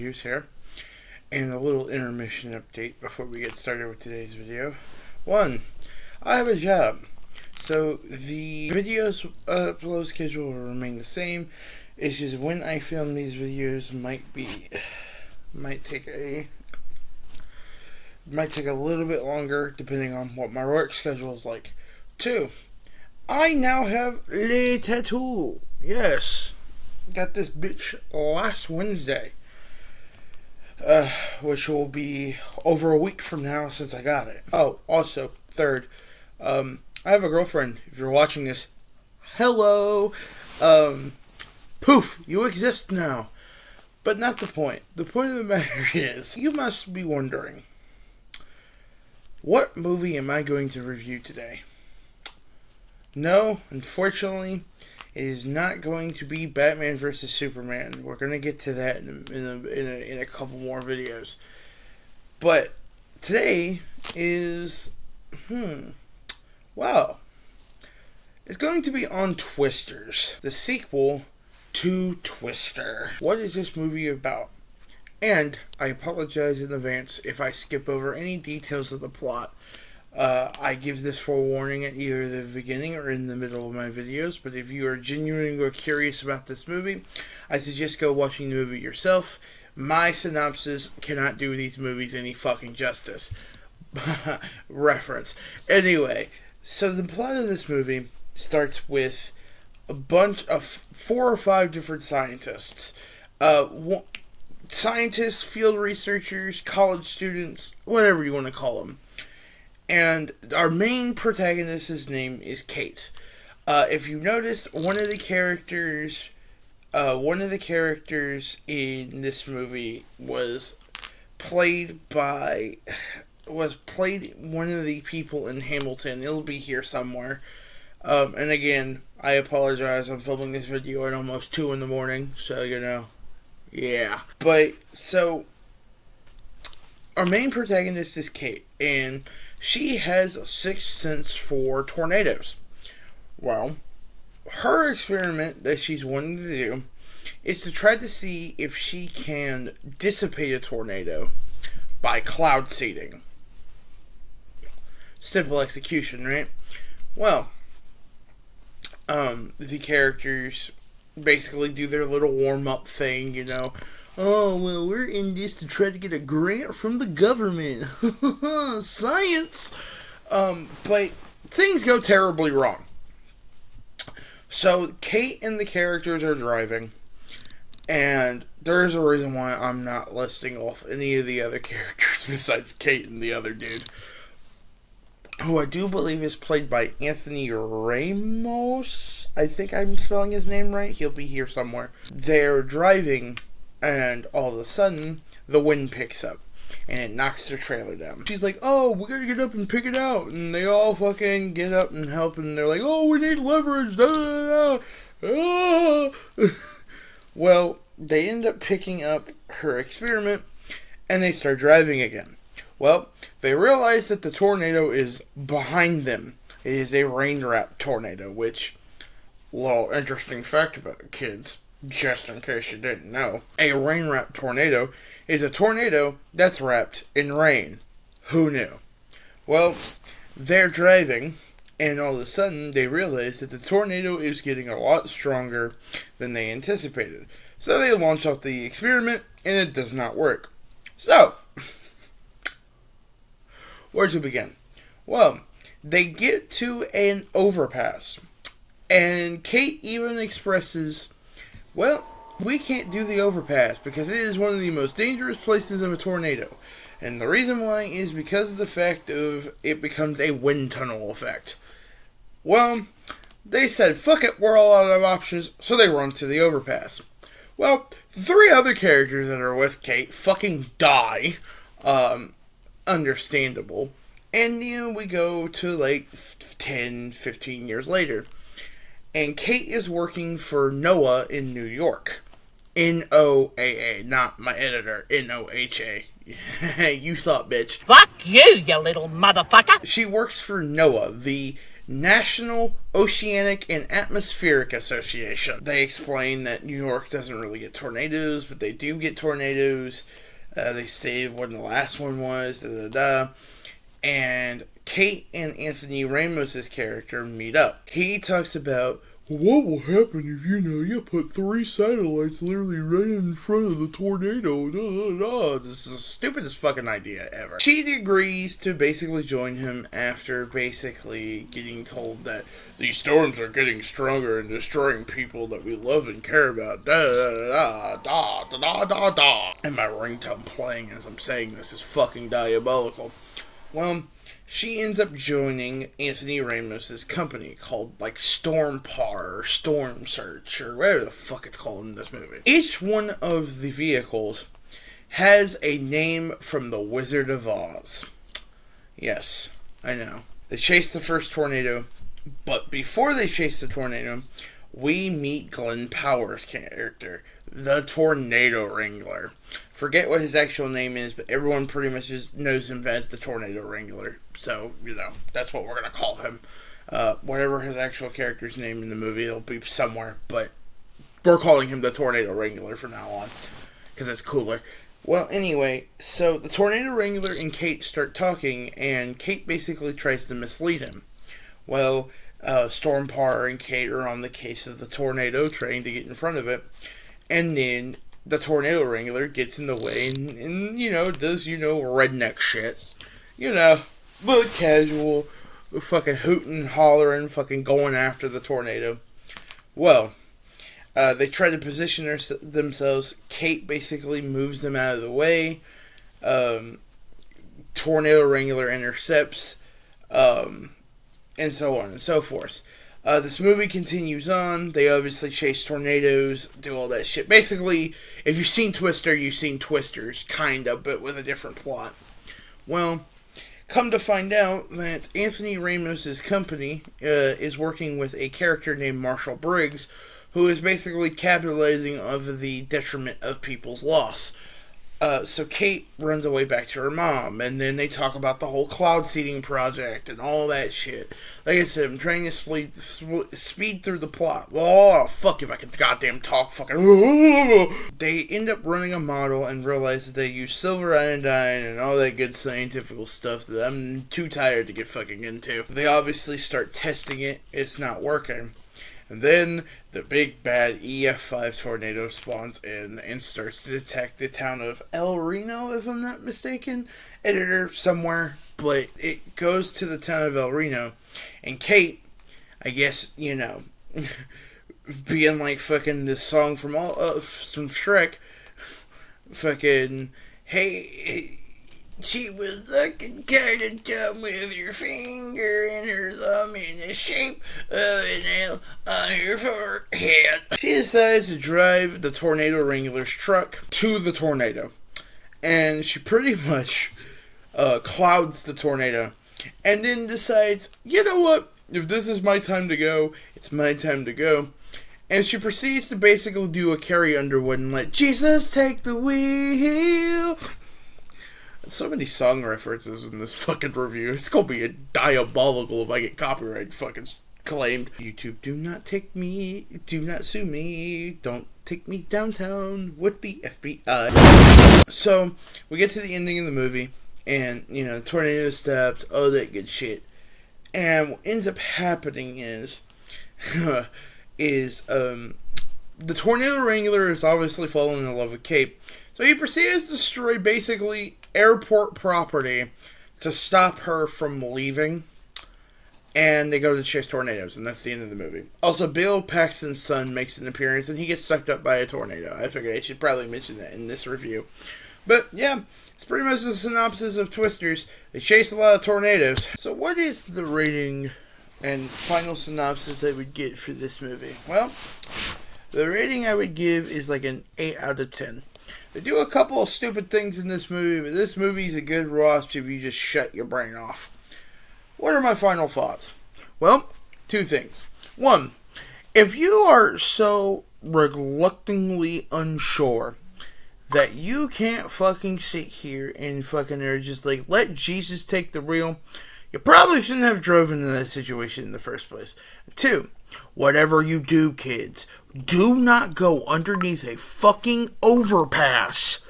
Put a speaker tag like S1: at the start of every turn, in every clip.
S1: Reviews here, and a little intermission update before we get started with today's video. One, I have a job, so the videos upload schedule will remain the same. It's just when I film these videos might take a little bit longer depending on what my work schedule is like. Two, I now have a tattoo. Yes. Got this bitch last Wednesday. Which will be over a week from now since I got it. Oh, also, third, I have a girlfriend. If you're watching this, hello. Poof, you exist now. But not the point. The point of the matter is, you must be wondering, what movie am I going to review today? No, unfortunately, it is not going to be Batman vs. Superman. We're going to get to that in a couple more videos. But today is, well, it's going to be on Twisters, the sequel to Twister. What is this movie about? And I apologize in advance if I skip over any details of the plot. I give this forewarning at either the beginning or in the middle of my videos, but if you are genuinely curious about this movie, I suggest go watching the movie yourself. My synopsis cannot do these movies any fucking justice. Reference. Anyway, so the plot of this movie starts with a bunch of 4 or 5 different scientists. Scientists, field researchers, college students, whatever you want to call them. And our main protagonist's name is Kate. If you notice, one of the characters in this movie was played one of the people in Hamilton. It'll be here somewhere. And again, I apologize. I'm filming this video at almost 2 in the morning, so yeah. But so our main protagonist is Kate, and she has a sixth sense for tornadoes. Well, her experiment that she's wanting to do is to try to see if she can dissipate a tornado by cloud seeding. Simple execution, right? Well, the characters basically do their little warm-up thing, Oh, well, we're in this to try to get a grant from the government. Science! But things go terribly wrong. So, Kate and the characters are driving, and there's a reason why I'm not listing off any of the other characters besides Kate and the other dude, who I do believe is played by Anthony Ramos. I think I'm spelling his name right. He'll be here somewhere. They're driving, and all of a sudden, the wind picks up, and it knocks their trailer down. She's like, oh, we gotta get up and pick it out. And they all fucking get up and help, and they're like, oh, we need leverage. Da, da, da. Ah. Well, they end up picking up her experiment, and they start driving again. Well, they realize that the tornado is behind them. It is a rain-wrapped tornado, which, little interesting fact about it, kids, just in case you didn't know, a rain-wrapped tornado is a tornado that's wrapped in rain. Who knew? Well, they're driving, and all of a sudden they realize that the tornado is getting a lot stronger than they anticipated. So they launch off the experiment, and it does not work. So, where to begin? Well, they get to an overpass, and Kate even expresses, well, we can't do the overpass because it is one of the most dangerous places of a tornado. And the reason why is because of the fact of it becomes a wind tunnel effect. Well, they said, fuck it, we're all out of options, so they run to the overpass. Well, 3 other characters that are with Kate fucking die. Understandable. And, we go to like 10, 15 years later. And Kate is working for NOAA in New York. NOAA, not my editor, NOHA. You thought, bitch.
S2: Fuck you, you little motherfucker.
S1: She works for NOAA, the National Oceanic and Atmospheric Association. They explain that New York doesn't really get tornadoes, but they do get tornadoes. They say when the last one was, And Kate and Anthony Ramos' character meet up. He talks about what will happen if, you put 3 satellites literally right in front of the tornado. This is the stupidest fucking idea ever. She agrees to basically join him after basically getting told that these storms are getting stronger and destroying people that we love and care about. And my ringtone playing as I'm saying this is fucking diabolical. Well, she ends up joining Anthony Ramos' company called, Stormpar or Storm Search or whatever the fuck it's called in this movie. Each one of the vehicles has a name from the Wizard of Oz. Yes, I know. They chase the first tornado, but before they chase the tornado, we meet Glenn Powers' character, the Tornado Wrangler. Forget what his actual name is, but everyone pretty much just knows him as the Tornado Wrangler. So, that's what we're going to call him. Whatever his actual character's name in the movie, it'll be somewhere, but we're calling him the Tornado Wrangler from now on, because it's cooler. Well, anyway, so the Tornado Wrangler and Kate start talking, and Kate basically tries to mislead him. Well, Stormpar and Kate are on the case of the tornado, trying to get in front of it, and then the Tornado Wrangler gets in the way and does, redneck shit. The casual, fucking hooting, hollering, fucking going after the tornado. Well, they try to position themselves. Kate basically moves them out of the way. Tornado Wrangler intercepts, and so on and so forth. This movie continues on. They obviously chase tornadoes, do all that shit. Basically, if you've seen Twister, you've seen Twisters, kind of, but with a different plot. Well, come to find out that Anthony Ramos' company is working with a character named Marshall Briggs, who is basically capitalizing on the detriment of people's loss. So Kate runs away back to her mom, and then they talk about the whole cloud seeding project and all that shit. Like I said, I'm trying to speed through the plot. Oh, fuck if I can goddamn talk fucking... They end up running a model and realize that they use silver iodine and all that good scientific stuff that I'm too tired to get fucking into. They obviously start testing it. It's not working. And then the big bad EF5 tornado spawns in and starts to attack the town of El Reno, if I'm not mistaken. Editor somewhere. But it goes to the town of El Reno. And Kate, I guess, being like fucking this song from Shrek, fucking, hey... She was looking kinda dumb with her finger and her thumb in the shape of an L on her forehead. She decides to drive the Tornado Wrangler's truck to the tornado. And she pretty much clouds the tornado. And then decides, you know what? If this is my time to go, it's my time to go. And she proceeds to basically do a Carrie Underwood and let Jesus take the wheel. So many song references in this fucking review. It's gonna be diabolical if I get copyright fucking claimed. YouTube, do not sue me. Don't take me downtown with the FBI. So, we get to the ending of the movie, and, the tornado stopped, all that good shit. And what ends up happening is the Tornado Wrangler is obviously falling in love with Kate. So he proceeds to destroy basically airport property to stop her from leaving. And they go to chase tornadoes, and that's the end of the movie. Also, Bill Paxton's son makes an appearance, and he gets sucked up by a tornado. I figured I should probably mention that in this review. But, yeah, it's pretty much the synopsis of Twisters. They chase a lot of tornadoes. So what is the rating and final synopsis I would get for this movie? Well, the rating I would give is like an 8 out of 10. They do a couple of stupid things in this movie, but this movie's a good watch if you just shut your brain off. What are my final thoughts? Well, 2 things. 1, if you are so reluctantly unsure that you can't fucking sit here and fucking are just like, let Jesus take the wheel, You probably shouldn't have driven into that situation in the first place. 2, whatever you do, kids, do not go underneath a fucking overpass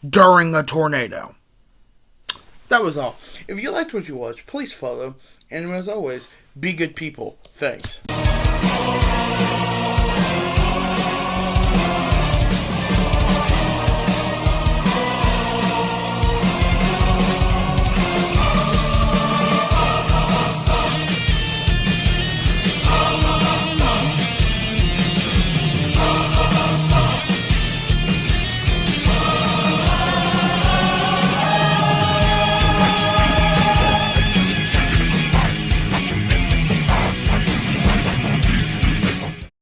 S1: during a tornado. That was all. If you liked what you watched, please follow. And as always, be good people. Thanks.